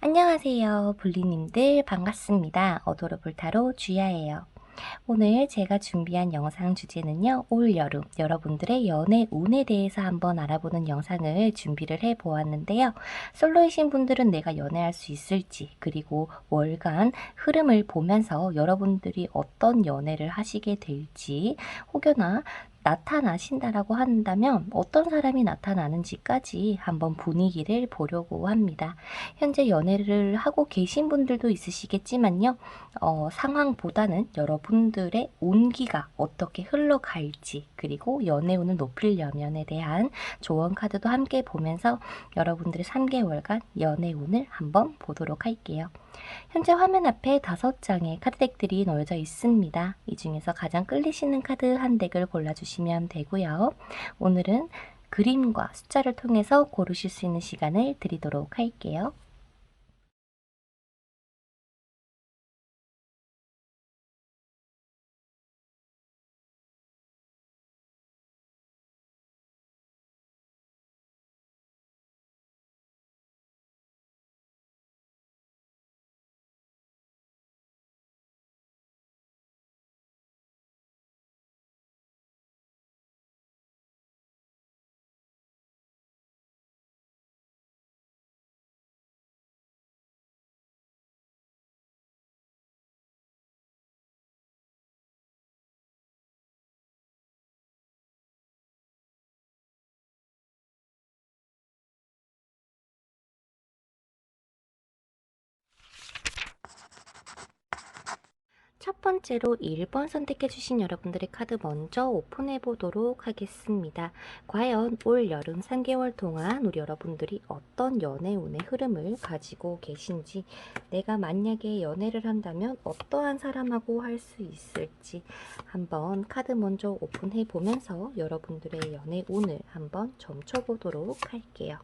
안녕하세요. 볼리님들 반갑습니다. 어도로볼 타로 주야예요. 오늘 제가 준비한 영상 주제는요. 올여름 여러분들의 연애 운에 대해서 한번 알아보는 영상을 준비를 해보았는데요. 솔로이신 분들은 내가 연애할 수 있을지, 그리고 월간 흐름을 보면서 여러분들이 어떤 연애를 하시게 될지, 혹여나 나타나신다라고 한다면 어떤 사람이 나타나는지까지 한번 분위기를 보려고 합니다. 현재 연애를 하고 계신 분들도 있으시겠지만요. 상황보다는 여러분들의 온기가 어떻게 흘러갈지, 그리고 연애운을 높이려면에 대한 조언 카드도 함께 보면서 여러분들의 3개월간 연애운을 한번 보도록 할게요. 현재 화면 앞에 5장의 카드덱들이 놓여져 있습니다. 이 중에서 가장 끌리시는 카드 한 덱을 골라주시면 되고요. 오늘은 그림과 숫자를 통해서 고르실 수 있는 시간을 드리도록 할게요. 첫 번째로 1번 선택해 주신 여러분들의 카드 먼저 오픈해 보도록 하겠습니다. 과연 올 여름 3개월 동안 우리 여러분들이 어떤 연애운의 흐름을 가지고 계신지, 내가 만약에 연애를 한다면 어떠한 사람하고 할 수 있을지 한번 카드 먼저 오픈해 보면서 여러분들의 연애운을 한번 점쳐 보도록 할게요.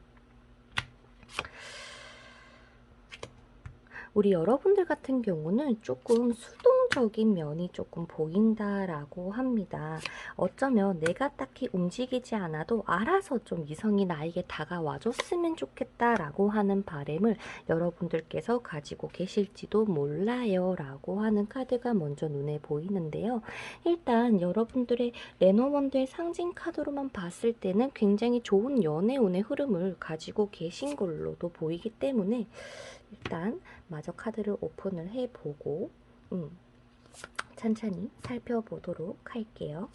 우리 여러분들 같은 경우는 조금 수동적인 면이 조금 보인다라고 합니다. 어쩌면 내가 딱히 움직이지 않아도 알아서 좀 이성이 나에게 다가와 줬으면 좋겠다라고 하는 바람을 여러분들께서 가지고 계실지도 몰라요 라고 하는 카드가 먼저 눈에 보이는데요. 일단 여러분들의 레노먼드의 상징 카드로만 봤을 때는 굉장히 좋은 연애운의 흐름을 가지고 계신 걸로도 보이기 때문에 일단 마저 카드를 오픈을 해보고 천천히 살펴보도록 할게요.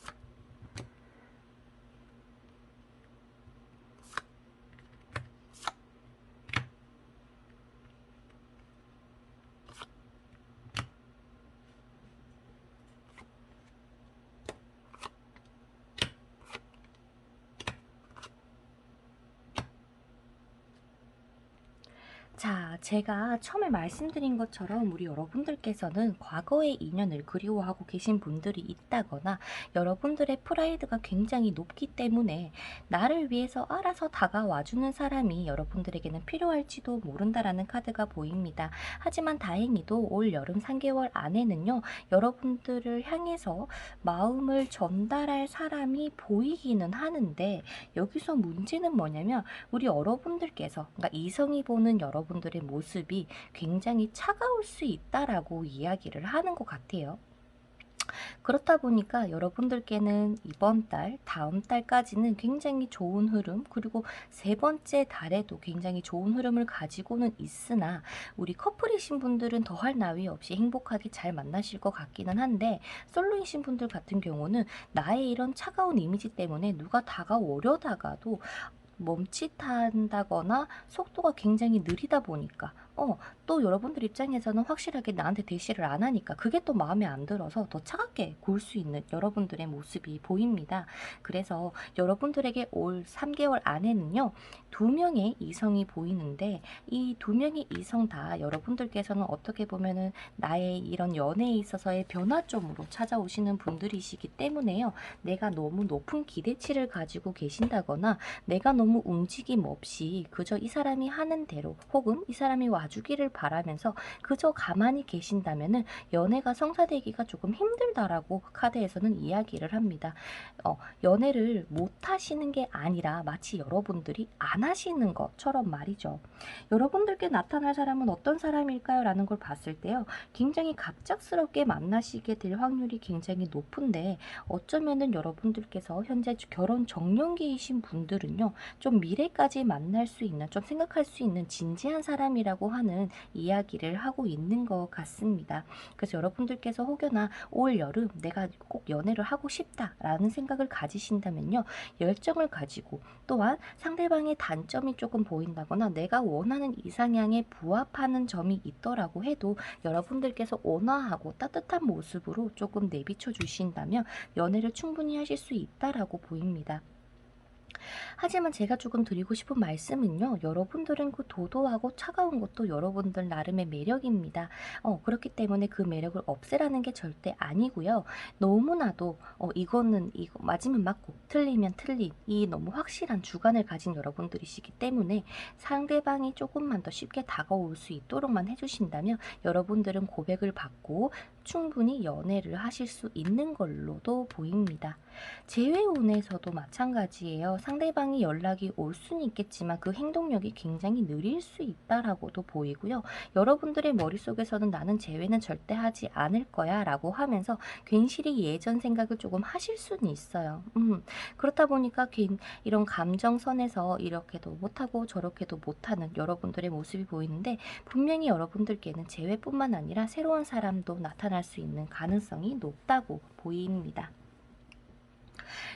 자, 제가 처음에 말씀드린 것처럼 우리 여러분들께서는 과거의 인연을 그리워하고 계신 분들이 있다거나 여러분들의 프라이드가 굉장히 높기 때문에 나를 위해서 알아서 다가와주는 사람이 여러분들에게는 필요할지도 모른다라는 카드가 보입니다. 하지만 다행히도 올 여름 3개월 안에는요, 여러분들을 향해서 마음을 전달할 사람이 보이기는 하는데, 여기서 문제는 뭐냐면 우리 여러분들께서, 그러니까 이성이 보는 여러분들의 모습이 굉장히 차가울 수 있다라고 이야기를 하는 것 같아요. 그렇다 보니까 여러분들께는 이번 달, 다음 달까지는 굉장히 좋은 흐름, 그리고 세 번째 달에도 굉장히 좋은 흐름을 가지고는 있으나 우리 커플이신 분들은 더할 나위 없이 행복하게 잘 만나실 것 같기는 한데, 솔로이신 분들 같은 경우는 나의 이런 차가운 이미지 때문에 누가 다가오려다가도 멈칫한다거나 속도가 굉장히 느리다 보니까 또 여러분들 입장에서는 확실하게 나한테 대시를 안 하니까 그게 또 마음에 안 들어서 더 차갑게 굴 수 있는 여러분들의 모습이 보입니다. 그래서 여러분들에게 올 3개월 안에는요, 2명의 이성이 보이는데, 이 2명의 이성 다 여러분들께서는 어떻게 보면은 나의 이런 연애에 있어서의 변화점으로 찾아오시는 분들이시기 때문에요, 내가 너무 높은 기대치를 가지고 계신다거나 내가 너무 움직임 없이 그저 이 사람이 하는 대로, 혹은 이 사람이 봐주기를 바라면서 그저 가만히 계신다면은 연애가 성사되기가 조금 힘들다라고 카드에서는 이야기를 합니다. 연애를 못 하시는 게 아니라 마치 여러분들이 안 하시는 것처럼 말이죠. 여러분들께 나타날 사람은 어떤 사람일까요? 라는 걸 봤을 때요. 굉장히 갑작스럽게 만나시게 될 확률이 굉장히 높은데 어쩌면은 여러분들께서 현재 결혼 정년기이신 분들은요. 좀 미래까지 만날 수 있는, 좀 생각할 수 있는 진지한 사람이라고 하는 이야기를 하고 있는 것 같습니다. 그래서 여러분들께서 혹여나 올 여름 내가 꼭 연애를 하고 싶다라는 생각을 가지신다면요. 열정을 가지고 또한 상대방의 단점이 조금 보인다거나 내가 원하는 이상향에 부합하는 점이 있더라고 해도 여러분들께서 온화하고 따뜻한 모습으로 조금 내비쳐 주신다면 연애를 충분히 하실 수 있다라고 보입니다. 하지만 제가 조금 드리고 싶은 말씀은요. 여러분들은 그 도도하고 차가운 것도 여러분들 나름의 매력입니다. 그렇기 때문에 그 매력을 없애라는 게 절대 아니고요. 너무나도 이거는 이거 맞으면 맞고 틀리면 틀린 이 너무 확실한 주관을 가진 여러분들이시기 때문에 상대방이 조금만 더 쉽게 다가올 수 있도록만 해주신다면 여러분들은 고백을 받고 충분히 연애를 하실 수 있는 걸로도 보입니다. 재회운에서도 마찬가지예요. 상대방이 연락이 올 수는 있겠지만 그 행동력이 굉장히 느릴 수 있다라고도 보이고요. 여러분들의 머릿속에서는 나는 재회는 절대 하지 않을 거야 라고 하면서 괜시리 예전 생각을 조금 하실 수는 있어요. 그렇다 보니까 이런 감정선에서 이렇게도 못하고 저렇게도 못하는 여러분들의 모습이 보이는데 분명히 여러분들께는 재회뿐만 아니라 새로운 사람도 나타날 수 있는 가능성이 높다고 보입니다.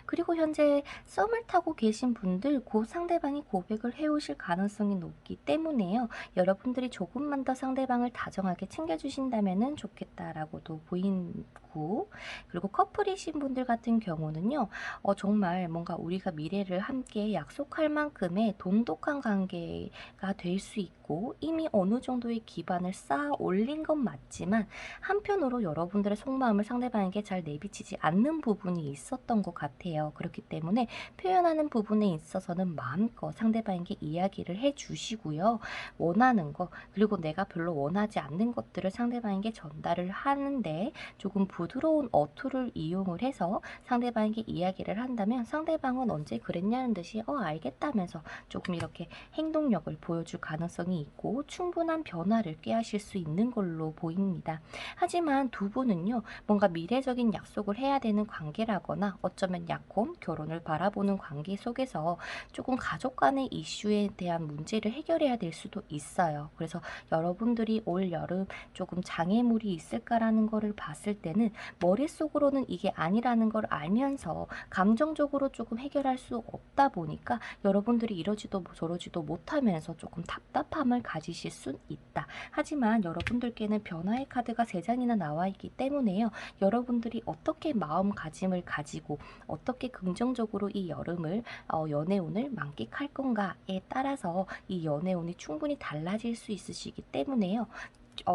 그리고 현재 썸을 타고 계신 분들 그 상대방이 고백을 해오실 가능성이 높기 때문에요. 여러분들이 조금만 더 상대방을 다정하게 챙겨주신다면 좋겠다라고도 보이고 그리고 커플이신 분들 같은 경우는요. 정말 뭔가 우리가 미래를 함께 약속할 만큼의 돈독한 관계가 될 수 있고 이미 어느 정도의 기반을 쌓아 올린 건 맞지만 한편으로 여러분들의 속마음을 상대방에게 잘 내비치지 않는 부분이 있었던 것 같아요. 그렇기 때문에 표현하는 부분에 있어서는 마음껏 상대방에게 이야기를 해주시고요. 원하는 거 그리고 내가 별로 원하지 않는 것들을 상대방에게 전달을 하는데 조금 부드러운 어투를 이용을 해서 상대방에게 이야기를 한다면 상대방은 언제 그랬냐는 듯이 알겠다면서 조금 이렇게 행동력을 보여줄 가능성이 있고 충분한 변화를 꾀하실 수 있는 걸로 보입니다. 하지만 두 분은요. 뭔가 미래적인 약속을 해야 되는 관계라거나 어쩌면 약혼, 결혼을 바라보는 관계 속에서 조금 가족 간의 이슈에 대한 문제를 해결해야 될 수도 있어요. 그래서 여러분들이 올 여름 조금 장애물이 있을까라는 거를 봤을 때는 머릿속으로는 이게 아니라는 걸 알면서 감정적으로 조금 해결할 수 없다 보니까 여러분들이 이러지도 저러지도 못하면서 조금 답답함을 가지실 수 있다. 하지만 여러분들께는 변화의 카드가 3장이나 나와 있기 때문에요. 여러분들이 어떻게 마음가짐을 가지고 어떻게 긍정적으로 이 여름을 연애운을 만끽할 건가에 따라서 이 연애운이 충분히 달라질 수 있으시기 때문에요.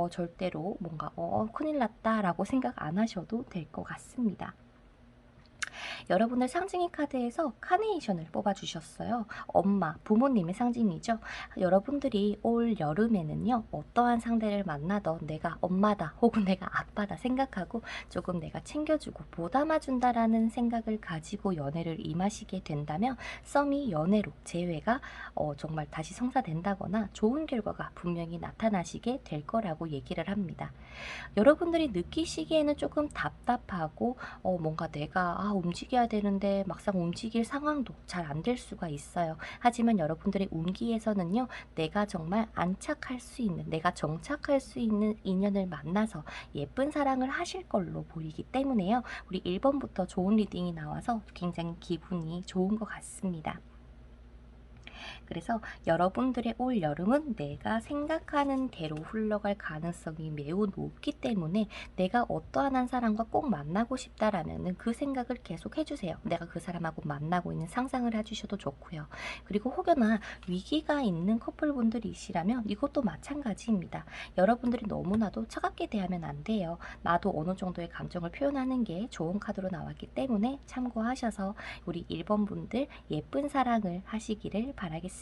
절대로 뭔가 큰일 났다라고 생각 안 하셔도 될 것 같습니다. 여러분의 상징이 카드에서 카네이션을 뽑아주셨어요. 엄마, 부모님의 상징이죠. 여러분들이 올 여름에는요. 어떠한 상대를 만나던 내가 엄마다 혹은 내가 아빠다 생각하고 조금 내가 챙겨주고 보담아준다라는 생각을 가지고 연애를 임하시게 된다면 썸이 연애로 재회가 정말 다시 성사된다거나 좋은 결과가 분명히 나타나시게 될 거라고 얘기를 합니다. 여러분들이 느끼시기에는 조금 답답하고 뭔가 내가 움직여야 되는데 막상 움직일 상황도 잘 안 될 수가 있어요. 하지만 여러분들의 운기에서는요. 내가 정말 안착할 수 있는 내가 정착할 수 있는 인연을 만나서 예쁜 사랑을 하실 걸로 보이기 때문에요. 우리 1번부터 좋은 리딩이 나와서 굉장히 기분이 좋은 것 같습니다. 그래서 여러분들의 올 여름은 내가 생각하는 대로 흘러갈 가능성이 매우 높기 때문에 내가 어떠한 한 사람과 꼭 만나고 싶다라면 그 생각을 계속 해주세요. 내가 그 사람하고 만나고 있는 상상을 해주셔도 좋고요. 그리고 혹여나 위기가 있는 커플분들이시라면 이것도 마찬가지입니다. 여러분들이 너무나도 차갑게 대하면 안 돼요. 나도 어느 정도의 감정을 표현하는 게 좋은 카드로 나왔기 때문에 참고하셔서 우리 1번 분들 예쁜 사랑을 하시기를 바라겠습니다.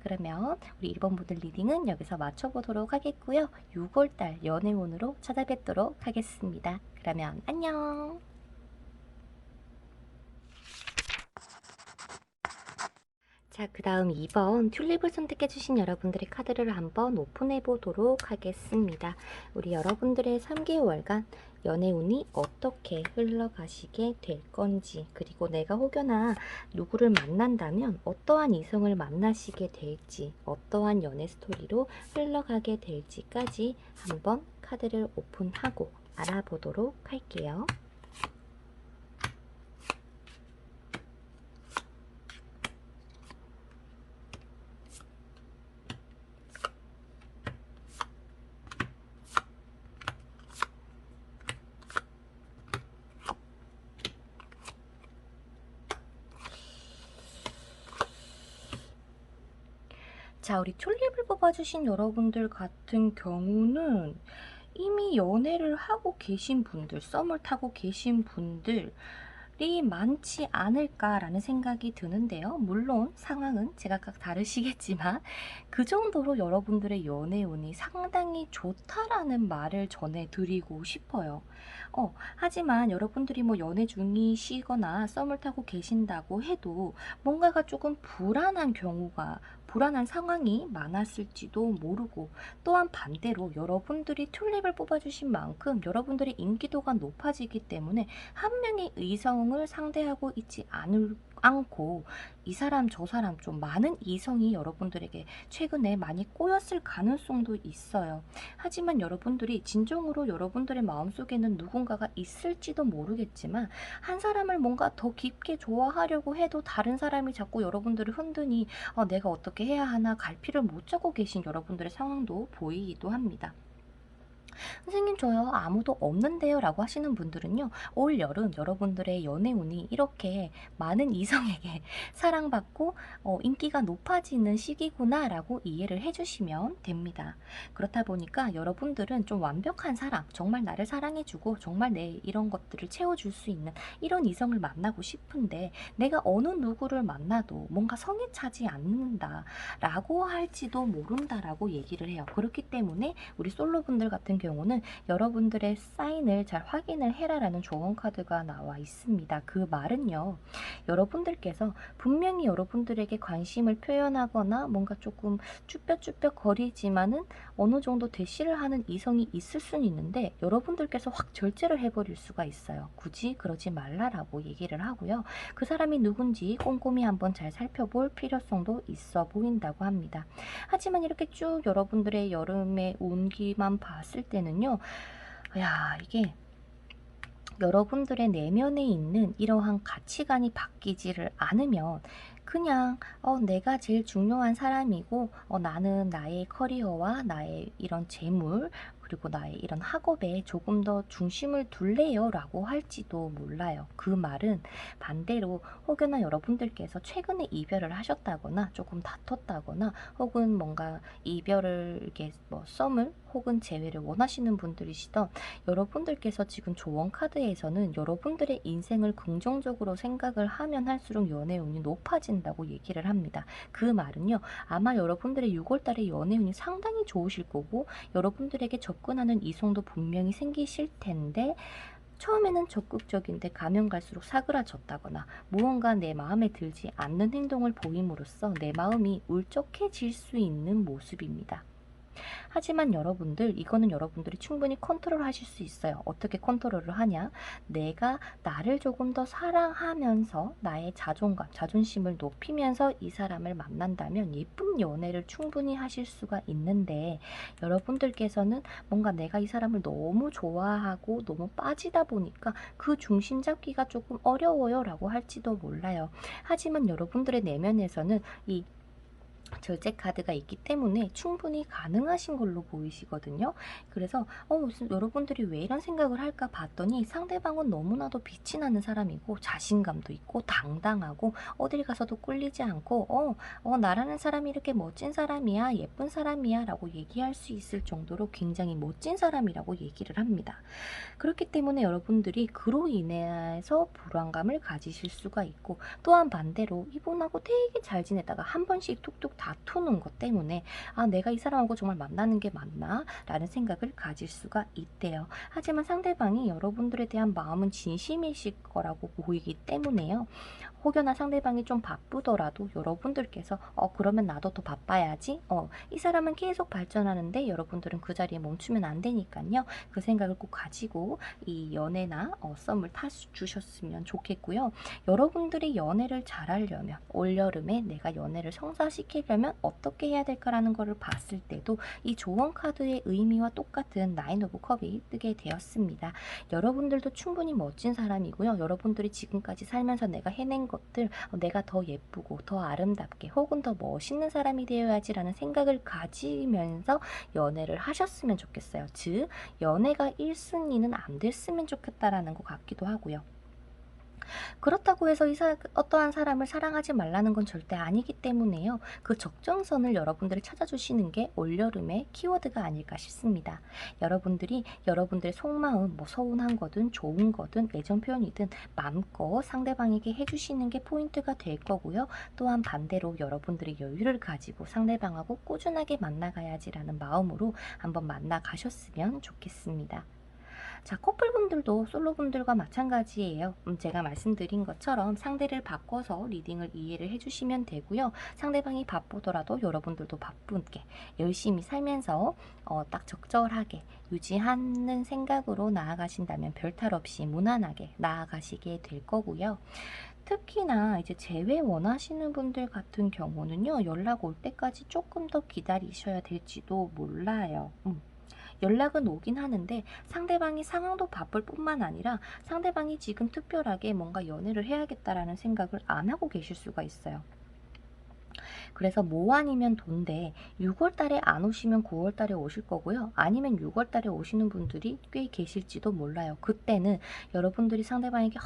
그러면 우리 1번 분들 리딩은 여기서 마쳐보도록 하겠고요. 6월달 연애운으로 찾아뵙도록 하겠습니다. 그러면 안녕. 자, 그 다음 2번 튤립을 선택해주신 여러분들의 카드를 한번 오픈해 보도록 하겠습니다. 우리 여러분들의 3개월간 연애운이 어떻게 흘러가시게 될 건지, 그리고 내가 혹여나 누구를 만난다면 어떠한 이성을 만나시게 될지, 어떠한 연애 스토리로 흘러가게 될지까지 한번 카드를 오픈하고 알아보도록 할게요. 자, 우리 튤립을 뽑아주신 여러분들 같은 경우는 이미 연애를 하고 계신 분들, 썸을 타고 계신 분들이 많지 않을까라는 생각이 드는데요. 물론 상황은 제각각 다르시겠지만 그 정도로 여러분들의 연애운이 상당히 좋다라는 말을 전해드리고 싶어요. 하지만 여러분들이 뭐 연애 중이시거나 썸을 타고 계신다고 해도 뭔가가 조금 불안한 상황이 많았을지도 모르고, 또한 반대로 여러분들이 튤립을 뽑아주신 만큼 여러분들의 인기도가 높아지기 때문에 한 명의 이성을 상대하고 있지 않고 이 사람 저 사람 좀 많은 이성이 여러분들에게 최근에 많이 꼬였을 가능성도 있어요. 하지만 여러분들이 진정으로 여러분들의 마음속에는 누군가가 있을지도 모르겠지만 한 사람을 뭔가 더 깊게 좋아하려고 해도 다른 사람이 자꾸 여러분들을 흔드니 내가 어떻게 해야 하나 갈피를 못 잡고 계신 여러분들의 상황도 보이기도 합니다. 선생님 저요 아무도 없는데요 라고 하시는 분들은요, 올 여름 여러분들의 연애운이 이렇게 많은 이성에게 사랑받고 인기가 높아지는 시기구나 라고 이해를 해주시면 됩니다. 그렇다 보니까 여러분들은 좀 완벽한 사람, 정말 나를 사랑해주고 정말 내 이런 것들을 채워줄 수 있는 이런 이성을 만나고 싶은데 내가 어느 누구를 만나도 뭔가 성에 차지 않는다 라고 할지도 모른다라고 얘기를 해요. 그렇기 때문에 우리 솔로분들 같은 경우는 여러분들의 사인을 잘 확인을 해라라는 조언 카드가 나와 있습니다. 그 말은요, 여러분들께서 분명히 여러분들에게 관심을 표현하거나 뭔가 조금 쭈뼛쭈뼛 거리지만은 어느 정도 대시를 하는 이성이 있을 수는 있는데 여러분들께서 확 절제를 해버릴 수가 있어요. 굳이 그러지 말라라고 얘기를 하고요. 그 사람이 누군지 꼼꼼히 한번 잘 살펴볼 필요성도 있어 보인다고 합니다. 하지만 이렇게 쭉 여러분들의 여름의 온기만 봤을 때는요, 야, 이게 여러분들의 내면에 있는 이러한 가치관이 바뀌지를 않으면 그냥 내가 제일 중요한 사람이고 나는 나의 커리어와 나의 이런 재물 그리고 나의 이런 학업에 조금 더 중심을 둘래요 라고 할지도 몰라요. 그 말은 반대로 혹여나 여러분들께서 최근에 이별을 하셨다거나 조금 다퉜다거나 혹은 뭔가 이별을 이렇게 뭐 썸을 혹은 재회를 원하시는 분들이시던 여러분들께서 지금 조언 카드에서는 여러분들의 인생을 긍정적으로 생각을 하면 할수록 연애운이 높아진다고 얘기를 합니다. 그 말은요, 아마 여러분들의 6월달에 연애운이 상당히 좋으실 거고 여러분들에게 접근하는 이성도 분명히 생기실 텐데 처음에는 적극적인데 가면 갈수록 사그라졌다거나 무언가 내 마음에 들지 않는 행동을 보임으로써 내 마음이 울적해질 수 있는 모습입니다. 하지만 여러분들, 이거는 여러분들이 충분히 컨트롤 하실 수 있어요. 어떻게 컨트롤을 하냐? 내가 나를 조금 더 사랑하면서 나의 자존감, 자존심을 높이면서 이 사람을 만난다면 예쁜 연애를 충분히 하실 수가 있는데 여러분들께서는 뭔가 내가 이 사람을 너무 좋아하고 너무 빠지다 보니까 그 중심 잡기가 조금 어려워요 라고 할지도 몰라요. 하지만 여러분들의 내면에서는 이 절제 카드가 있기 때문에 충분히 가능하신 걸로 보이시거든요. 그래서 무슨 여러분들이 왜 이런 생각을 할까 봤더니 상대방은 너무나도 빛이 나는 사람이고 자신감도 있고 당당하고 어딜 가서도 꿀리지 않고 나라는 사람이 이렇게 멋진 사람이야, 예쁜 사람이야 라고 얘기할 수 있을 정도로 굉장히 멋진 사람이라고 얘기를 합니다. 그렇기 때문에 여러분들이 그로 인해서 불안감을 가지실 수가 있고, 또한 반대로 이분하고 되게 잘 지내다가 한 번씩 툭툭 다투는 것 때문에 아, 내가 이 사람하고 정말 만나는 게 맞나? 라는 생각을 가질 수가 있대요. 하지만 상대방이 여러분들에 대한 마음은 진심이실 거라고 보이기 때문에요. 혹여나 상대방이 좀 바쁘더라도 여러분들께서 그러면 나도 더 바빠야지. 이 사람은 계속 발전하는데 여러분들은 그 자리에 멈추면 안 되니까요. 그 생각을 꼭 가지고 이 연애나 썸을 타주셨으면 좋겠고요. 여러분들이 연애를 잘하려면 올여름에 내가 연애를 성사시키려면 어떻게 해야 될까라는 것을 봤을 때도 이 조언 카드의 의미와 똑같은 나인 오브 컵이 뜨게 되었습니다. 여러분들도 충분히 멋진 사람이고요. 여러분들이 지금까지 살면서 내가 해낸 것들, 내가 더 예쁘고 더 아름답게 혹은 더 멋있는 사람이 되어야지라는 생각을 가지면서 연애를 하셨으면 좋겠어요. 즉 연애가 1순위는 안 됐으면 좋겠다라는 것 같기도 하고요. 그렇다고 해서 어떠한 사람을 사랑하지 말라는 건 절대 아니기 때문에요. 그 적정선을 여러분들이 찾아주시는 게 올여름의 키워드가 아닐까 싶습니다. 여러분들이 여러분들의 속마음, 뭐 서운한 거든 좋은 거든 애정 표현이든 마음껏 상대방에게 해주시는 게 포인트가 될 거고요. 또한 반대로 여러분들이 여유를 가지고 상대방하고 꾸준하게 만나가야지라는 마음으로 한번 만나가셨으면 좋겠습니다. 자, 커플분들도 솔로분들과 마찬가지예요. 제가 말씀드린 것처럼 상대를 바꿔서 리딩을 이해를 해주시면 되고요. 상대방이 바쁘더라도 여러분들도 바쁘게 열심히 살면서 딱 적절하게 유지하는 생각으로 나아가신다면 별탈 없이 무난하게 나아가시게 될 거고요. 특히나 이제 재회 원하시는 분들 같은 경우는요, 연락 올 때까지 조금 더 기다리셔야 될지도 몰라요. 연락은 오긴 하는데 상대방이 상황도 바쁠 뿐만 아니라 상대방이 지금 특별하게 뭔가 연애를 해야겠다라는 생각을 안 하고 계실 수가 있어요. 그래서 뭐 아니면 돈데 6월 달에 안 오시면 9월 달에 오실 거고요. 아니면 6월 달에 오시는 분들이 꽤 계실지도 몰라요. 그때는 여러분들이 상대방에게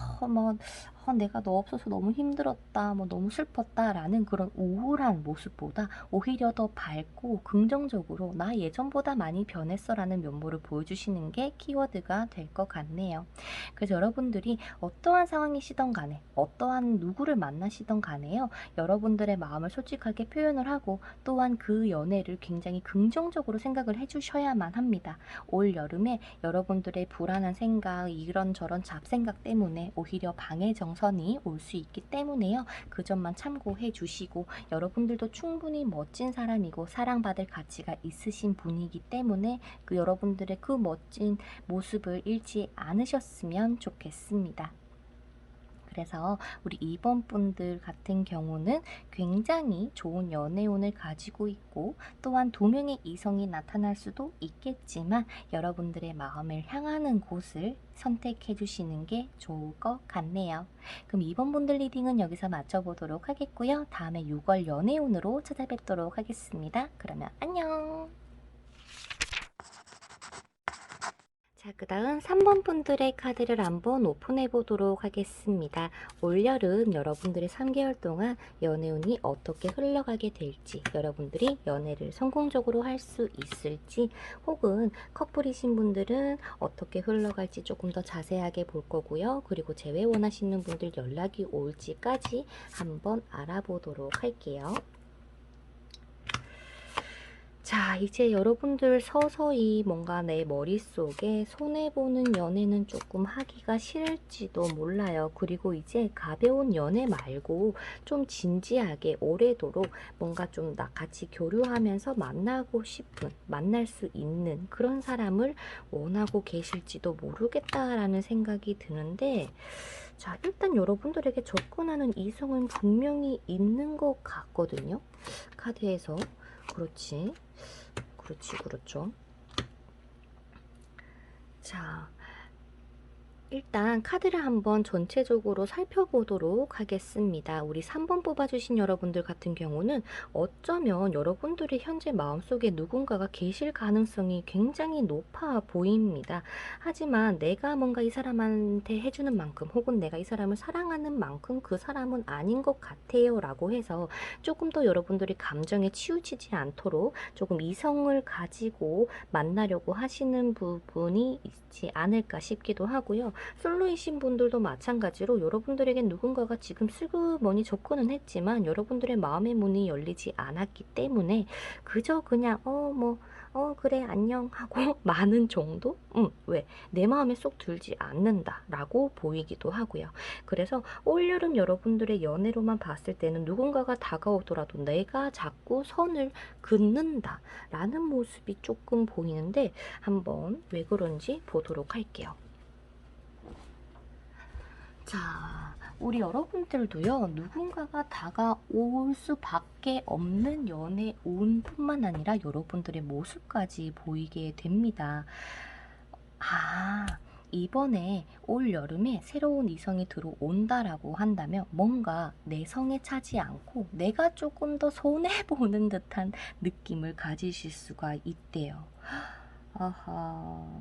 내가 너 없어서 너무 힘들었다, 뭐 너무 슬펐다 라는 그런 우울한 모습보다 오히려 더 밝고 긍정적으로 나 예전보다 많이 변했어 라는 면모를 보여주시는 게 키워드가 될 것 같네요. 그래서 여러분들이 어떠한 상황이시던 간에 어떠한 누구를 만나시던 간에요. 여러분들의 마음을 솔직하게 표현을 하고 또한 그 연애를 굉장히 긍정적으로 생각을 해주셔야만 합니다. 올 여름에 여러분들의 불안한 생각, 이런저런 잡생각 때문에 오히려 방해 정선이 올 수 있기 때문에요. 그 점만 참고해 주시고 여러분들도 충분히 멋진 사람이고 사랑받을 가치가 있으신 분이기 때문에 여러분들의 그 멋진 모습을 잃지 않으셨으면 좋겠습니다. 그래서 우리 2번 분들 같은 경우는 굉장히 좋은 연애운을 가지고 있고 또한 2명의 이성이 나타날 수도 있겠지만 여러분들의 마음을 향하는 곳을 선택해 주시는 게 좋을 것 같네요. 그럼 2번 분들 리딩은 여기서 마쳐보도록 하겠고요. 다음에 6월 연애운으로 찾아뵙도록 하겠습니다. 그러면 안녕! 자, 그 다음 3번 분들의 카드를 한번 오픈해 보도록 하겠습니다. 올여름 여러분들의 3개월 동안 연애운이 어떻게 흘러가게 될지, 여러분들이 연애를 성공적으로 할 수 있을지, 혹은 커플이신 분들은 어떻게 흘러갈지 조금 더 자세하게 볼 거고요. 그리고 재회 원하시는 분들 연락이 올지까지 한번 알아보도록 할게요. 자, 이제 여러분들 서서히 뭔가 내 머릿속에 손해보는 연애는 조금 하기가 싫을지도 몰라요. 그리고 이제 가벼운 연애 말고 좀 진지하게 오래도록 뭔가 좀 같이 교류하면서 만나고 싶은, 만날 수 있는 그런 사람을 원하고 계실지도 모르겠다라는 생각이 드는데, 자, 일단 여러분들에게 접근하는 이성은 분명히 있는 것 같거든요. 카드에서. 그렇죠. 자, 일단 카드를 한번 전체적으로 살펴보도록 하겠습니다. 우리 3번 뽑아주신 여러분들 같은 경우는 어쩌면 여러분들의 현재 마음속에 누군가가 계실 가능성이 굉장히 높아 보입니다. 하지만 내가 뭔가 이 사람한테 해주는 만큼 혹은 내가 이 사람을 사랑하는 만큼 그 사람은 아닌 것 같아요 라고 해서 조금 더 여러분들이 감정에 치우치지 않도록 조금 이성을 가지고 만나려고 하시는 부분이 있지 않을까 싶기도 하고요. 솔로이신 분들도 마찬가지로 여러분들에겐 누군가가 지금 슬그머니 접근은 했지만 여러분들의 마음의 문이 열리지 않았기 때문에 그저 그냥 그래 안녕 하고 마는 정도? 왜? 내 마음에 쏙 들지 않는다 라고 보이기도 하고요. 그래서 올여름 여러분들의 연애로만 봤을 때는 누군가가 다가오더라도 내가 자꾸 선을 긋는다 라는 모습이 조금 보이는데 한번 왜 그런지 보도록 할게요. 자, 우리 여러분들도요, 누군가가 다가올 수밖에 없는 연애 운뿐만 아니라 여러분들의 모습까지 보이게 됩니다. 이번에 올 여름에 새로운 이성이 들어온다라고 한다면 뭔가 내 성에 차지 않고 내가 조금 더 손해보는 듯한 느낌을 가지실 수가 있대요. 아하.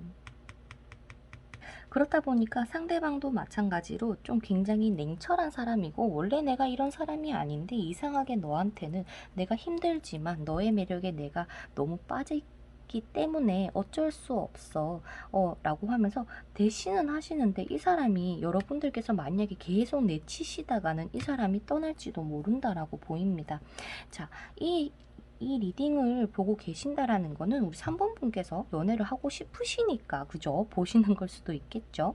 그렇다 보니까 상대방도 마찬가지로 좀 굉장히 냉철한 사람이고 원래 내가 이런 사람이 아닌데 이상하게 너한테는 내가 힘들지만 너의 매력에 내가 너무 빠져있기 때문에 어쩔 수 없어 라고 하면서 대신은 하시는데 이 사람이 여러분들께서 만약에 계속 내치시다가는 이 사람이 떠날지도 모른다라고 보입니다. 자, 이 리딩을 보고 계신다라는 거는 우리 3번 분께서 연애를 하고 싶으시니까 그죠? 보시는 걸 수도 있겠죠?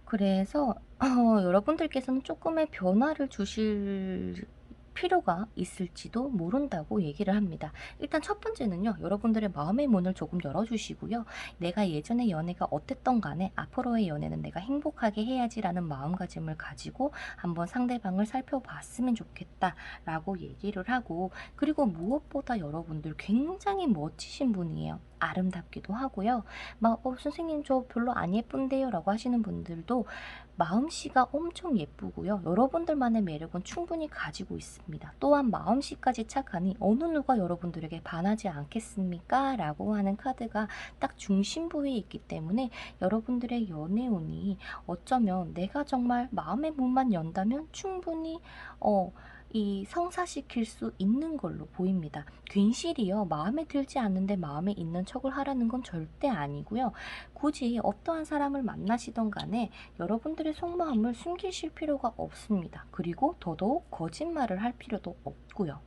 그래서 여러분들께서는 조금의 변화를 주실 필요가 있을지도 모른다고 얘기를 합니다. 일단 첫 번째는요. 여러분들의 마음의 문을 조금 열어주시고요. 내가 예전의 연애가 어땠던 간에 앞으로의 연애는 내가 행복하게 해야지라는 마음가짐을 가지고 한번 상대방을 살펴봤으면 좋겠다라고 얘기를 하고 그리고 무엇보다 여러분들 굉장히 멋지신 분이에요. 아름답기도 하고요. 막 선생님 저 별로 안 예쁜데요 라고 하시는 분들도 마음씨가 엄청 예쁘고요. 여러분들만의 매력은 충분히 가지고 있습니다. 또한 마음씨까지 착하니 어느 누가 여러분들에게 반하지 않겠습니까? 라고 하는 카드가 딱 중심부에 있기 때문에 여러분들의 연애운이 어쩌면 내가 정말 마음의 문만 연다면 충분히 이 성사시킬 수 있는 걸로 보입니다. 괜시리요. 마음에 들지 않는데 마음에 있는 척을 하라는 건 절대 아니고요. 굳이 어떠한 사람을 만나시던 간에 여러분들의 속마음을 숨기실 필요가 없습니다. 그리고 더더욱 거짓말을 할 필요도 없고요.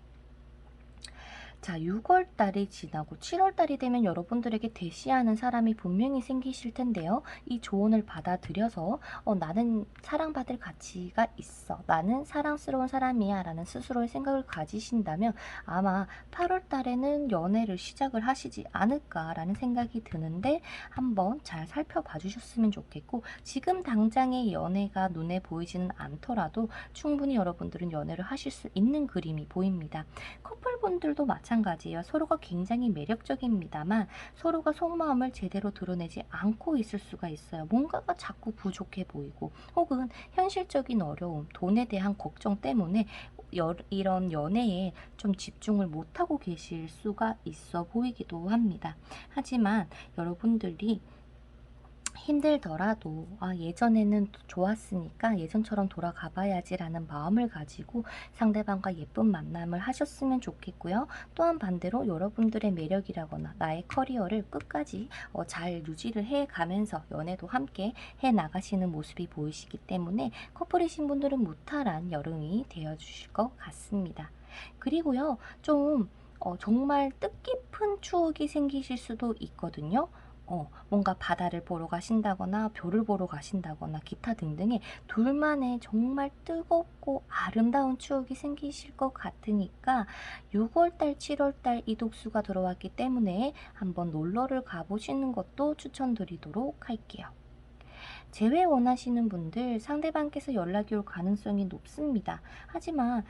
자, 6월 달이 지나고 7월 달이 되면 여러분들에게 대시하는 사람이 분명히 생기실 텐데요. 이 조언을 받아들여서 나는 사랑받을 가치가 있어. 나는 사랑스러운 사람이야. 라는 스스로의 생각을 가지신다면 아마 8월 달에는 연애를 시작을 하시지 않을까라는 생각이 드는데 한번 잘 살펴봐 주셨으면 좋겠고 지금 당장의 연애가 눈에 보이지는 않더라도 충분히 여러분들은 연애를 하실 수 있는 그림이 보입니다. 커플분들도 마찬가지예요. 서로가 굉장히 매력적입니다만 서로가 속마음을 제대로 드러내지 않고 있을 수가 있어요. 뭔가가 자꾸 부족해 보이고 혹은 현실적인 어려움, 돈에 대한 걱정 때문에 이런 연애에 좀 집중을 못하고 계실 수가 있어 보이기도 합니다. 하지만 여러분들이 힘들더라도 예전에는 좋았으니까 예전처럼 돌아가 봐야지 라는 마음을 가지고 상대방과 예쁜 만남을 하셨으면 좋겠고요. 또한 반대로 여러분들의 매력이라거나 나의 커리어를 끝까지 잘 유지를 해가면서 연애도 함께 해 나가시는 모습이 보이시기 때문에 커플이신 분들은 무탈한 여름이 되어주실 것 같습니다. 그리고요. 좀 정말 뜻깊은 추억이 생기실 수도 있거든요. 뭔가 바다를 보러 가신다거나 별을 보러 가신다거나 기타 등등의 둘만의 정말 뜨겁고 아름다운 추억이 생기실 것 같으니까 6월달, 7월달 이독수가 들어왔기 때문에 한번 놀러를 가보시는 것도 추천드리도록 할게요. 재회 원하시는 분들 상대방께서 연락이 올 가능성이 높습니다. 하지만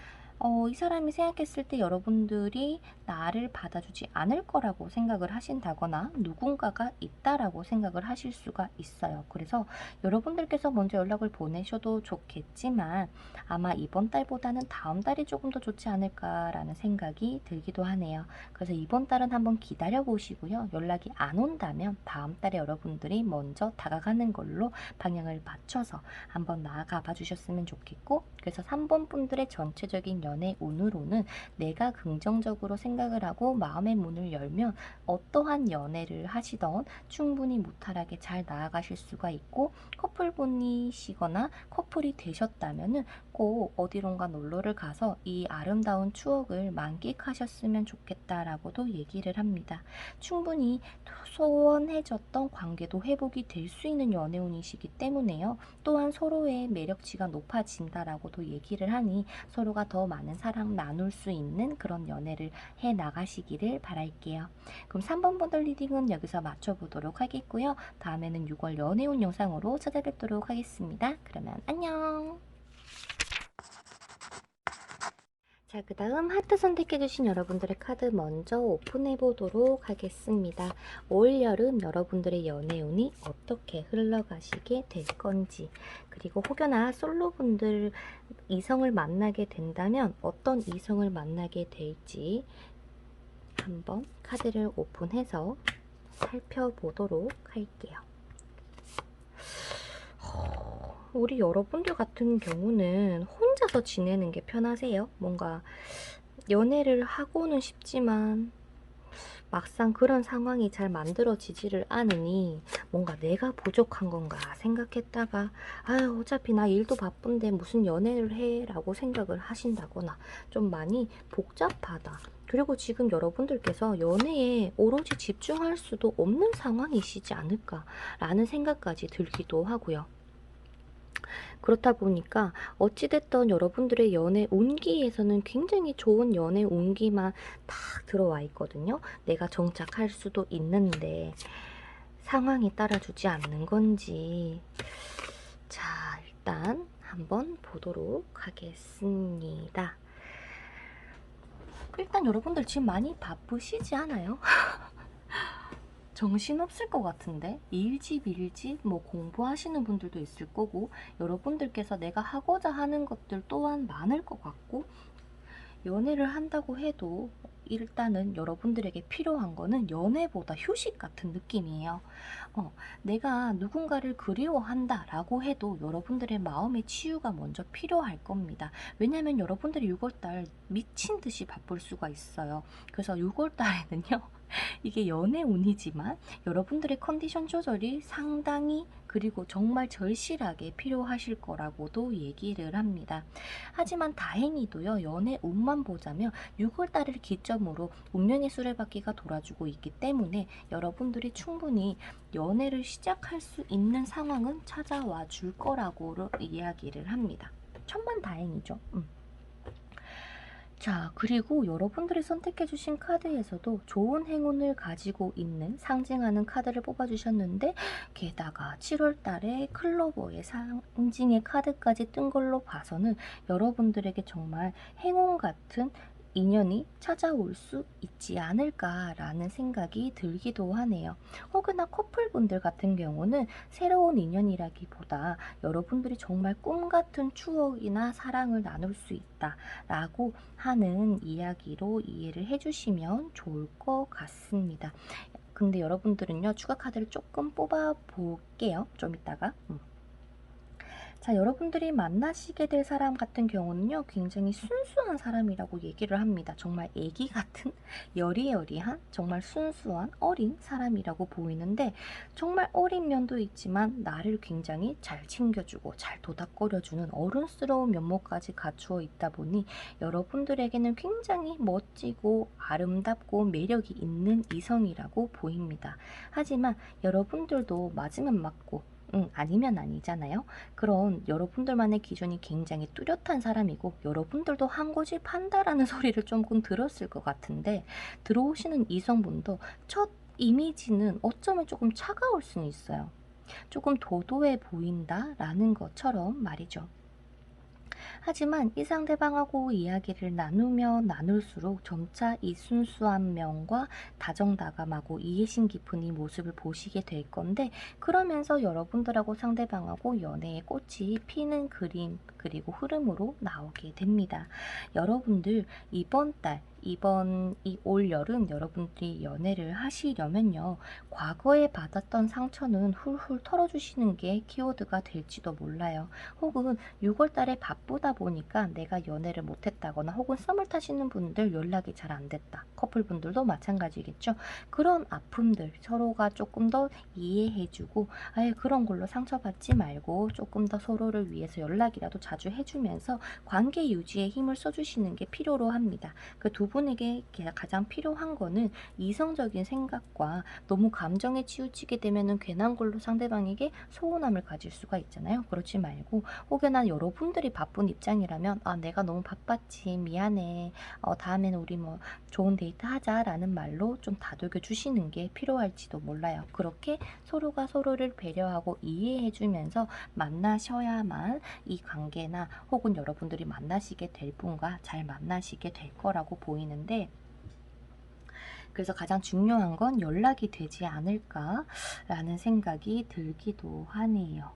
이 사람이 생각했을 때 여러분들이 나를 받아주지 않을 거라고 생각을 하신다거나 누군가가 있다라고 생각을 하실 수가 있어요. 그래서 여러분들께서 먼저 연락을 보내셔도 좋겠지만 아마 이번 달보다는 다음 달이 조금 더 좋지 않을까라는 생각이 들기도 하네요. 그래서 이번 달은 한번 기다려 보시고요. 연락이 안 온다면 다음 달에 여러분들이 먼저 다가가는 걸로 방향을 맞춰서 한번 나아가 봐 주셨으면 좋겠고 그래서 3번 분들의 전체적인 연애 운으로는 내가 긍정적으로 생각을 하고 마음의 문을 열면 어떠한 연애를 하시던 충분히 무탈하게 잘 나아가실 수가 있고, 커플분이시거나 커플이 되셨다면은 꼭 어디론가 놀러를 가서 이 아름다운 추억을 만끽하셨으면 좋겠다라고도 얘기를 합니다. 충분히 소원해졌던 관계도 회복이 될 수 있는 연애운이시기 때문에요. 또한 서로의 매력치가 높아진다라고도 얘기를 하니 서로가 더 많은 사랑 나눌 수 있는 그런 연애를 해 나가시기를 바랄게요. 그럼 3번 분들 리딩은 여기서 맞춰보도록 하겠고요. 다음에는 6월 연애운 영상으로 찾아뵙도록 하겠습니다. 그러면 안녕. 자, 그 다음 하트 선택해주신 여러분들의 카드 먼저 오픈해 보도록 하겠습니다. 올 여름 여러분들의 연애운이 어떻게 흘러가시게 될 건지, 그리고 혹여나 솔로분들 이성을 만나게 된다면 어떤 이성을 만나게 될지 한번 카드를 오픈해서 살펴보도록 할게요. 우리 여러분들 같은 경우는 혼자서 지내는 게 편하세요? 뭔가 연애를 하고는 싶지만 막상 그런 상황이 잘 만들어지지를 않으니 뭔가 내가 부족한 건가 생각했다가 아유 어차피 나 일도 바쁜데 무슨 연애를 해 라고 생각을 하신다거나 좀 많이 복잡하다. 그리고 지금 여러분들께서 연애에 오로지 집중할 수도 없는 상황이시지 않을까라는 생각까지 들기도 하고요. 그렇다 보니까 어찌됐든 여러분들의 연애 운기에서는 굉장히 좋은 연애 운기만 딱 들어와 있거든요. 내가 정착할 수도 있는데 상황이 따라주지 않는 건지. 자, 일단 한번 보도록 하겠습니다. 일단 여러분들 지금 많이 바쁘시지 않아요? 정신없을 것 같은데 일집 뭐 공부하시는 분들도 있을 거고, 여러분들께서 내가 하고자 하는 것들 또한 많을 것 같고, 연애를 한다고 해도 일단은 여러분들에게 필요한 거는 연애보다 휴식 같은 느낌이에요. 내가 누군가를 그리워한다 라고 해도 여러분들의 마음의 치유가 먼저 필요할 겁니다. 왜냐면 여러분들이 6월달 미친 듯이 바쁠 수가 있어요. 그래서 6월달에는요 이게 연애 운이지만 여러분들의 컨디션 조절이 상당히 그리고 정말 절실하게 필요하실 거라고도 얘기를 합니다. 하지만 다행히도요, 연애 운만 보자면 6월달을 기점으로 운명의 수레바퀴가 돌아주고 있기 때문에 여러분들이 충분히 연애를 시작할 수 있는 상황은 찾아와 줄 거라고 이야기를 합니다. 천만다행이죠. 자, 그리고 여러분들이 선택해주신 카드에서도 좋은 행운을 가지고 있는 상징하는 카드를 뽑아주셨는데, 게다가 7월달에 클로버의 상징의 카드까지 뜬 걸로 봐서는 여러분들에게 정말 행운 같은 인연이 찾아올 수 있지 않을까라는 생각이 들기도 하네요. 혹여나 커플분들 같은 경우는 새로운 인연이라기보다 여러분들이 정말 꿈같은 추억이나 사랑을 나눌 수 있다라고 하는 이야기로 이해를 해주시면 좋을 것 같습니다. 근데 여러분들은요, 추가 카드를 조금 뽑아 볼게요. 좀 이따가. 자, 여러분들이 만나시게 될 사람 같은 경우는요, 굉장히 순수한 사람이라고 얘기를 합니다. 정말 애기 같은 여리여리한 정말 순수한 어린 사람이라고 보이는데, 정말 어린 면도 있지만 나를 굉장히 잘 챙겨주고 잘 도닥거려주는 어른스러운 면모까지 갖추어 있다 보니 여러분들에게는 굉장히 멋지고 아름답고 매력이 있는 이성이라고 보입니다. 하지만 여러분들도 맞으면 맞고 아니면 아니잖아요. 그런 여러분들만의 기준이 굉장히 뚜렷한 사람이고 여러분들도 한 고집 한다라는 소리를 조금 들었을 것 같은데, 들어오시는 이성분도 첫 이미지는 어쩌면 조금 차가울 수는 있어요. 조금 도도해 보인다라는 것처럼 말이죠. 하지만 이 상대방하고 이야기를 나누면 나눌수록 점차 이 순수한 면과 다정다감하고 이해심 깊은 이 모습을 보시게 될 건데, 그러면서 여러분들하고 상대방하고 연애의 꽃이 피는 그림 그리고 흐름으로 나오게 됩니다. 여러분들 이번 달 이번 이 올 여름 여러분들이 연애를 하시려면요. 과거에 받았던 상처는 훌훌 털어주시는 게 키워드가 될지도 몰라요. 혹은 6월 달에 바쁘다 보니까 내가 연애를 못했다거나 혹은 썸을 타시는 분들 연락이 잘 안 됐다. 커플분들도 마찬가지겠죠. 그런 아픔들 서로가 조금 더 이해해주고 아예 그런 걸로 상처받지 말고 조금 더 서로를 위해서 연락이라도 자주 해주면서 관계 유지에 힘을 써주시는 게 필요로 합니다. 그 두 분에게 가장 필요한 거는 이성적인 생각과 너무 감정에 치우치게 되면은 괜한 걸로 상대방에게 서운함을 가질 수가 있잖아요. 그렇지 말고 혹여나 여러분들이 바쁜 입장이라면 아 내가 너무 바빴지 미안해 다음에는 우리 뭐 좋은 데이트 하자라는 말로 좀 다독여 주시는 게 필요할지도 몰라요. 그렇게 서로가 서로를 배려하고 이해해 주면서 만나셔야만 이 관계나 혹은 여러분들이 만나시게 될 분과 잘 만나시게 될 거라고 보이는데 그래서 가장 중요한 건 연락이 되지 않을까라는 생각이 들기도 하네요.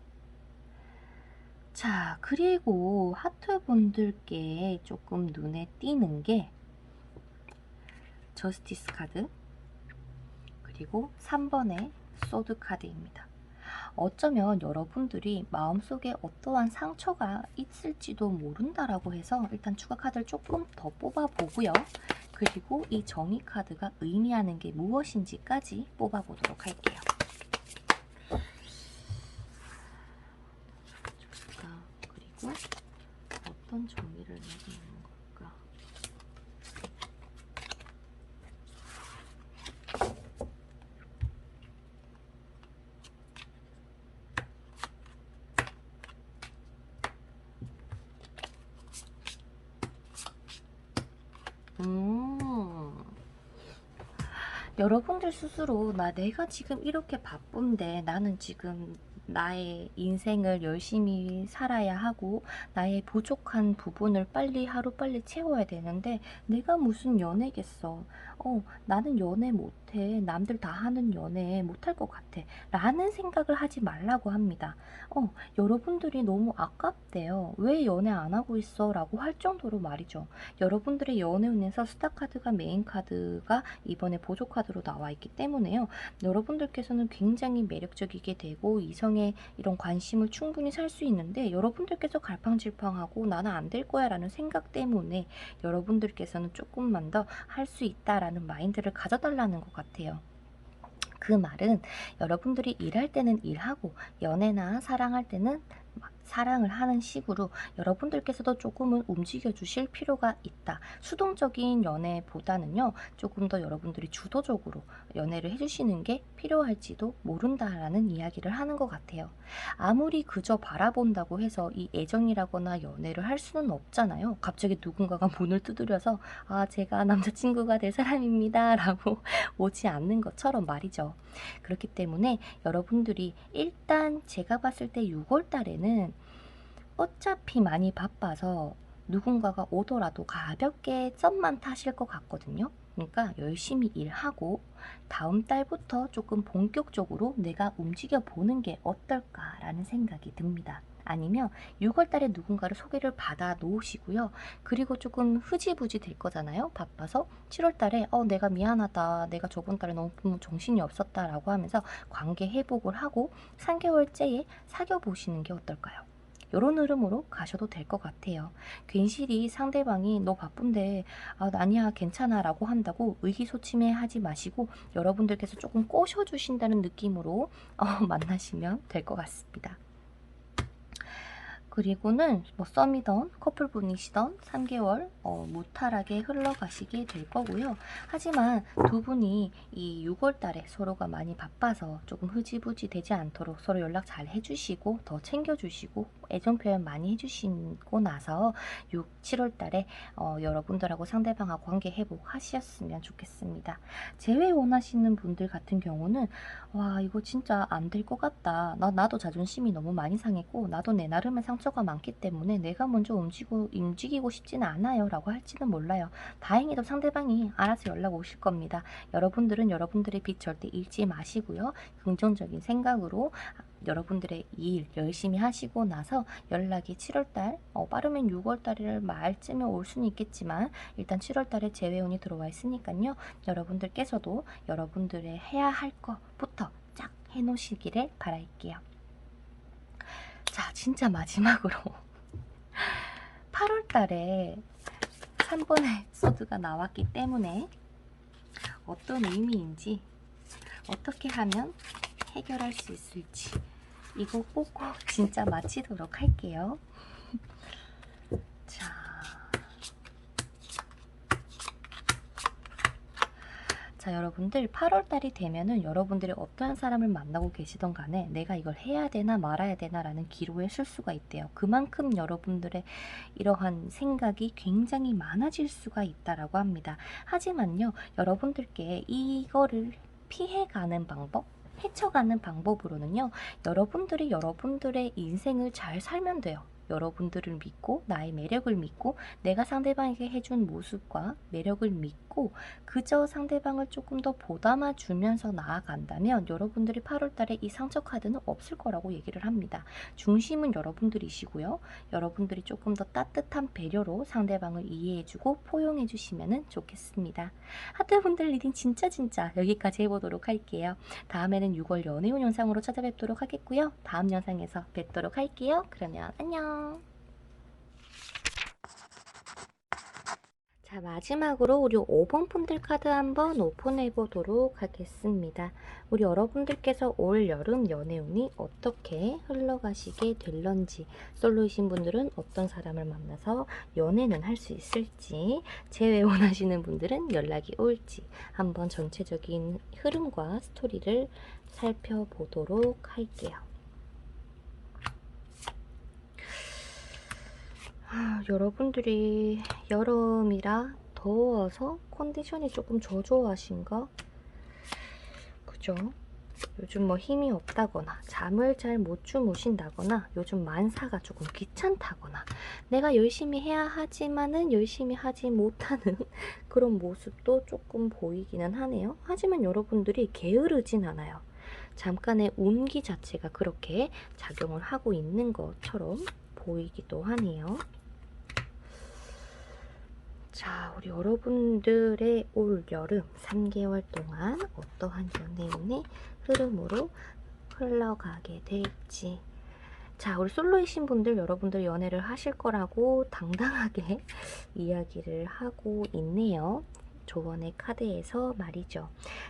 자, 그리고 하트 분들께 조금 눈에 띄는 게 저스티스 카드 그리고 3번의 소드 카드입니다. 어쩌면 여러분들이 마음속에 어떠한 상처가 있을지도 모른다라고 해서 일단 추가 카드를 조금 더 뽑아보고요. 그리고 이 정의 카드가 의미하는 게 무엇인지까지 뽑아보도록 할게요. 자, 그리고 어떤 정의를 내리는 걸까? 여러분들 스스로 내가 지금 이렇게 바쁜데 나는 지금 나의 인생을 열심히 살아야 하고 나의 부족한 부분을 빨리 하루빨리 채워야 되는데 내가 무슨 연애겠어. 나는 연애 못해. 남들 다 하는 연애 못할 것 같아. 라는 생각을 하지 말라고 합니다. 여러분들이 너무 아깝대요. 왜 연애 안 하고 있어? 라고 할 정도로 말이죠. 여러분들의 연애 운에서 스타 카드가 메인 카드가 이번에 보조 카드로 나와 있기 때문에요. 여러분들께서는 굉장히 매력적이게 되고 이성의 이런 관심을 충분히 살 수 있는데 여러분들께서 갈팡질팡하고 나는 안 될 거야 라는 생각 때문에 여러분들께서는 조금만 더 할 수 있다라는 마인드를 가져달라는 것 같아요. 그 말은 여러분들이 일할 때는 일하고 연애나 사랑할 때는 사랑을 하는 식으로 여러분들께서도 조금은 움직여 주실 필요가 있다. 수동적인 연애보다는요. 조금 더 여러분들이 주도적으로 연애를 해주시는 게 필요할지도 모른다라는 이야기를 하는 것 같아요. 아무리 그저 바라본다고 해서 이 애정이라거나 연애를 할 수는 없잖아요. 갑자기 누군가가 문을 두드려서 아 제가 남자친구가 될 사람입니다 라고 오지 않는 것처럼 말이죠. 그렇기 때문에 여러분들이 일단 제가 봤을 때 6월 달에는 어차피 많이 바빠서 누군가가 오더라도 가볍게 썸만 타실 것 같거든요. 그러니까 열심히 일하고 다음 달부터 조금 본격적으로 내가 움직여 보는 게 어떨까라는 생각이 듭니다. 아니면 6월 달에 누군가를 소개를 받아 놓으시고요. 그리고 조금 흐지부지 될 거잖아요. 바빠서 7월 달에 내가 미안하다. 내가 저번 달에 너무 정신이 없었다 라고 하면서 관계 회복을 하고 3개월째에 사귀어 보시는 게 어떨까요? 요런 흐름으로 가셔도 될 것 같아요. 괜시리 상대방이 너 바쁜데 아니야 괜찮아 라고 한다고 의기소침해 하지 마시고 여러분들께서 조금 꼬셔주신다는 느낌으로 만나시면 될 것 같습니다. 그리고는 뭐 썸이던 커플분이시던 3개월 무탈하게 흘러가시게 될 거고요. 하지만 두 분이 이 6월 달에 서로가 많이 바빠서 조금 흐지부지 되지 않도록 서로 연락 잘 해주시고 더 챙겨주시고 애정 표현 많이 해주시고 나서 7월 달에 여러분들하고 상대방하고 관계 회복하셨으면 좋겠습니다. 재회 원하시는 분들 같은 경우는 와 이거 진짜 안 될 것 같다. 나도 자존심이 너무 많이 상했고 나도 내 나름의 상처 단서가 많기 때문에 내가 먼저 움직이고 싶지는 않아요 라고 할지는 몰라요. 다행히도 상대방이 알아서 연락 오실 겁니다. 여러분들은 여러분들의 빛 절대 잃지 마시고요. 긍정적인 생각으로 여러분들의 일 열심히 하시고 나서 연락이 7월달, 빠르면 6월달 말쯤에 올 수는 있겠지만 일단 7월달에 재회운이 들어와 있으니까요. 여러분들께서도 여러분들의 해야 할 것부터 쫙 해놓으시기를 바랄게요. 자, 진짜 마지막으로 8월달에 3번의 소드가 나왔기 때문에 어떤 의미인지, 어떻게 하면 해결할 수 있을지 이거 꼭꼭 진짜 마치도록 할게요. 자, 여러분들 8월달이 되면은 여러분들이 어떠한 사람을 만나고 계시던 간에 내가 이걸 해야 되나 말아야 되나 라는 기로에 설 수가 있대요. 그만큼 여러분들의 이러한 생각이 굉장히 많아질 수가 있다라고 합니다. 하지만요, 여러분들께 이거를 피해가는 방법, 헤쳐가는 방법으로는요, 여러분들이 여러분들의 인생을 잘 살면 돼요. 여러분들을 믿고 나의 매력을 믿고 내가 상대방에게 해준 모습과 매력을 믿고 그저 상대방을 조금 더 보담아 주면서 나아간다면 여러분들이 8월달에 이 상처 카드는 없을 거라고 얘기를 합니다. 중심은 여러분들이시고요. 여러분들이 조금 더 따뜻한 배려로 상대방을 이해해주고 포용해주시면 좋겠습니다. 하트분들 리딩 진짜 여기까지 해보도록 할게요. 다음에는 6월 연애운 영상으로 찾아뵙도록 하겠고요. 다음 영상에서 뵙도록 할게요. 그러면 안녕. 자, 마지막으로 우리 5번 분들 카드 한번 오픈해 보도록 하겠습니다. 우리 여러분들께서 올 여름 연애운이 어떻게 흘러가시게 될런지, 솔로이신 분들은 어떤 사람을 만나서 연애는 할 수 있을지, 재회 원하시는 분들은 연락이 올지 한번 전체적인 흐름과 스토리를 살펴보도록 할게요. 여러분들이 여름이라 더워서 컨디션이 조금 저조하신가? 그죠? 요즘 뭐 힘이 없다거나 잠을 잘 못 주무신다거나 요즘 만사가 조금 귀찮다거나 내가 열심히 해야 하지만은 열심히 하지 못하는 그런 모습도 조금 보이기는 하네요. 하지만 여러분들이 게으르진 않아요. 잠깐의 운기 자체가 그렇게 작용을 하고 있는 것처럼 보이기도 하네요. 자, 우리 여러분들의 올 여름 3개월 동안 어떠한 연애운의 흐름으로 흘러가게 될지. 자, 우리 솔로이신 분들 여러분들 연애를 하실 거라고 당당하게 이야기를 하고 있네요. 조언의 카드에서 말이죠.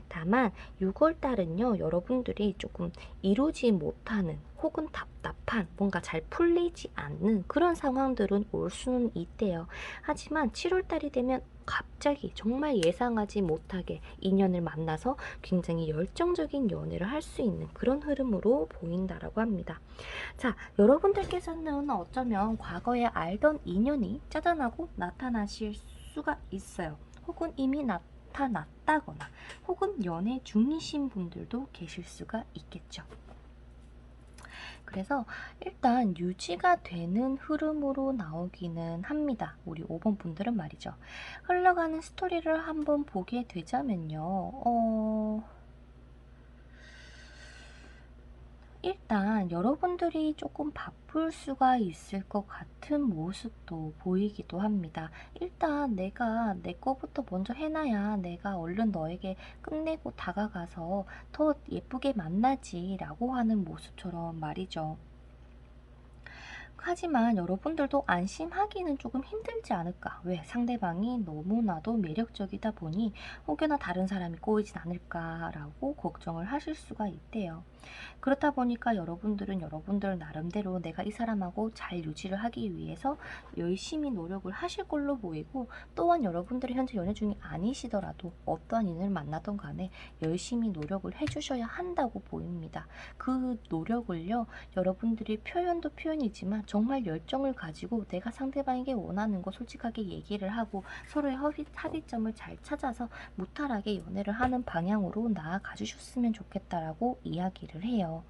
다만 6월달은요, 여러분들이 조금 이루지 못하는 혹은 답답한 뭔가 잘 풀리지 않는 그런 상황들은 올 수는 있대요. 하지만 7월달이 되면 갑자기 정말 예상하지 못하게 인연을 만나서 굉장히 열정적인 연애를 할 수 있는 그런 흐름으로 보인다라고 합니다. 자, 여러분들께서는 어쩌면 과거에 알던 인연이 짜잔하고 나타나실 수가 있어요. 혹은 이미 나타났다거나 혹은 연애 중이신 분들도 계실 수가 있겠죠. 그래서 일단 유지가 되는 흐름으로 나오기는 합니다. 우리 5번 분들은 말이죠. 흘러가는 스토리를 한번 보게 되자면요. 일단 여러분들이 조금 바쁠 수가 있을 것 같은 모습도 보이기도 합니다. 일단 내가 내 거부터 먼저 해놔야 내가 얼른 너에게 끝내고 다가가서 더 예쁘게 만나지 라고 하는 모습처럼 말이죠. 하지만 여러분들도 안심하기는 조금 힘들지 않을까? 왜? 상대방이 너무나도 매력적이다 보니 혹여나 다른 사람이 꼬이진 않을까라고 걱정을 하실 수가 있대요. 그렇다 보니까 여러분들은 여러분들 나름대로 내가 이 사람하고 잘 유지를 하기 위해서 열심히 노력을 하실 걸로 보이고, 또한 여러분들이 현재 연애 중이 아니시더라도 어떠한 인을 만나던 간에 열심히 노력을 해주셔야 한다고 보입니다. 그 노력을요, 여러분들이 표현도 표현이지만 정말 열정을 가지고 내가 상대방에게 원하는 거 솔직하게 얘기를 하고 서로의 합의점을 잘 찾아서 무탈하게 연애를 하는 방향으로 나아가 주셨으면 좋겠다라고 이야기를 해요.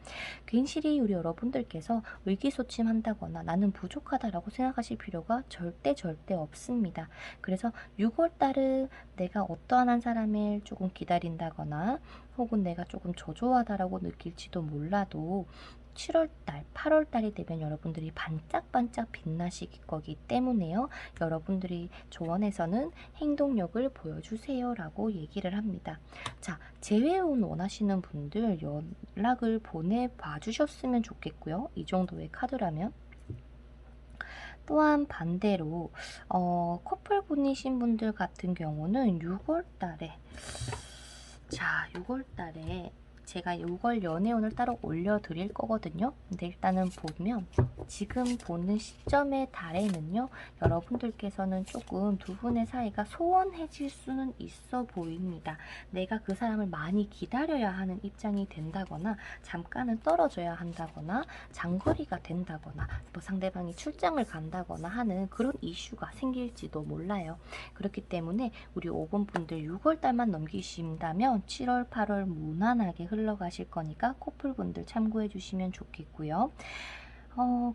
괜시리 우리 여러분들께서 의기소침한다거나 나는 부족하다라고 생각하실 필요가 절대 없습니다. 그래서 6월 달은 내가 어떠한 한 사람을 조금 기다린다거나 혹은 내가 조금 저조하다라고 느낄지도 몰라도 7월달, 8월달이 되면 여러분들이 반짝반짝 빛나실 거기 때문에요. 여러분들이 조언에서는 행동력을 보여주세요 라고 얘기를 합니다. 자, 재회운 원하시는 분들 연락을 보내봐 주셨으면 좋겠고요. 이 정도의 카드라면. 또한 반대로 커플분이신 분들 같은 경우는 6월 달에 자, 6월 달에 제가 6월 연애운을 따로 올려드릴 거거든요. 근데 일단은 보면 지금 보는 시점의 달에는요. 여러분들께서는 조금 두 분의 사이가 소원해질 수는 있어 보입니다. 내가 그 사람을 많이 기다려야 하는 입장이 된다거나 잠깐은 떨어져야 한다거나 장거리가 된다거나 뭐 상대방이 출장을 간다거나 하는 그런 이슈가 생길지도 몰라요. 그렇기 때문에 우리 5번 분들 6월 달만 넘기신다면 7월, 8월 무난하게 흘러가실 거니까 커플분들 참고해 주시면 좋겠고요.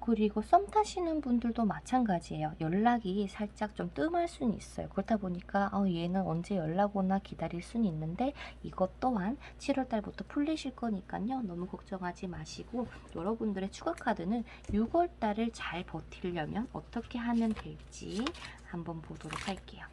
그리고 썸 타시는 분들도 마찬가지예요. 연락이 살짝 좀 뜸할 수는 있어요. 그렇다 보니까 얘는 언제 연락 오나 기다릴 수는 있는데 이것 또한 7월 달부터 풀리실 거니까요. 너무 걱정하지 마시고 여러분들의 추가 카드는 6월 달을 잘 버티려면 어떻게 하면 될지 한번 보도록 할게요.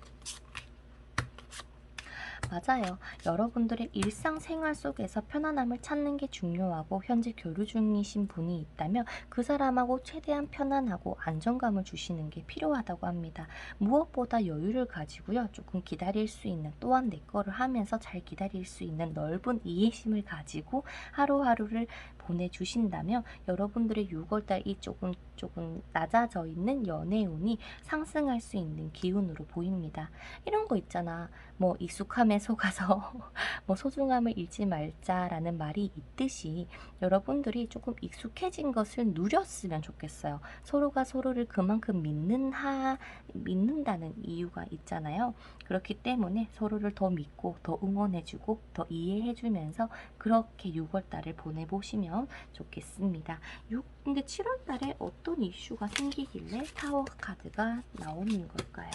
맞아요. 여러분들의 일상생활 속에서 편안함을 찾는 게 중요하고 현재 교류 중이신 분이 있다면 그 사람하고 최대한 편안하고 안정감을 주시는 게 필요하다고 합니다. 무엇보다 여유를 가지고요. 조금 기다릴 수 있는 또한 내 거를 하면서 잘 기다릴 수 있는 넓은 이해심을 가지고 하루하루를 보내주신다면 여러분들의 6월달 이 조금 낮아져 있는 연애운이 상승할 수 있는 기운으로 보입니다. 이런 거 있잖아. 뭐 익숙함에 속아서 뭐 소중함을 잃지 말자라는 말이 있듯이 여러분들이 조금 익숙해진 것을 누렸으면 좋겠어요. 서로가 서로를 그만큼 믿는다는 이유가 있잖아요. 그렇기 때문에 서로를 더 믿고 더 응원해주고 더 이해해주면서 그렇게 6월달을 보내보시면 좋겠습니다. 근데 7월달에 어떤 이슈가 생기길래 타워 카드가 나오는 걸까요?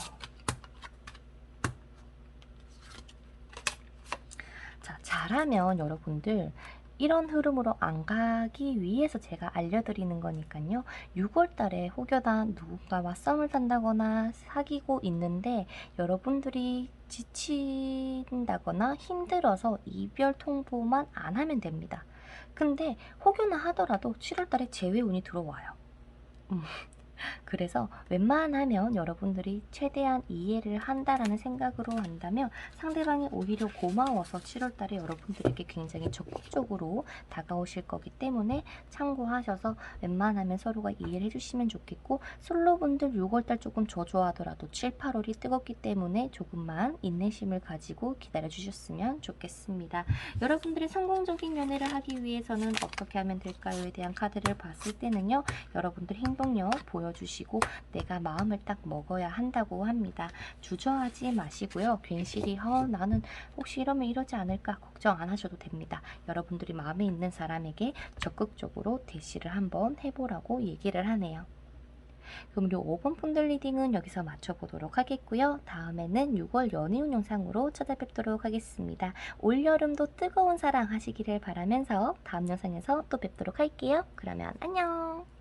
자, 잘하면 여러분들 이런 흐름으로 안 가기 위해서 제가 알려드리는 거니까요. 6월 달에 혹여나 누군가와 썸을 탄다거나 사귀고 있는데 여러분들이 지친다거나 힘들어서 이별 통보만 안 하면 됩니다. 근데 혹여나 하더라도 7월 달에 재회운이 들어와요. 그래서 웬만하면 여러분들이 최대한 이해를 한다라는 생각으로 한다면 상대방이 오히려 고마워서 7월 달에 여러분들에게 굉장히 적극적으로 다가오실 거기 때문에 참고하셔서 웬만하면 서로가 이해를 해주시면 좋겠고 솔로분들 6월 달 조금 저조하더라도 7, 8월이 뜨겁기 때문에 조금만 인내심을 가지고 기다려 주셨으면 좋겠습니다. 여러분들이 성공적인 연애를 하기 위해서는 어떻게 하면 될까요에 대한 카드를 봤을 때는요. 여러분들 행동력 보여주시고 내가 마음을 딱 먹어야 한다고 합니다. 주저하지 마시고요. 괜시리 나는 혹시 이러면 이러지 않을까 걱정 안 하셔도 됩니다. 여러분들이 마음에 있는 사람에게 적극적으로 대시를 한번 해보라고 얘기를 하네요. 그럼 우리 5번 분들 리딩은 여기서 마쳐보도록 하겠고요. 다음에는 6월 연애운 영상으로 찾아뵙도록 하겠습니다. 올여름도 뜨거운 사랑 하시기를 바라면서 다음 영상에서 또 뵙도록 할게요. 그러면 안녕!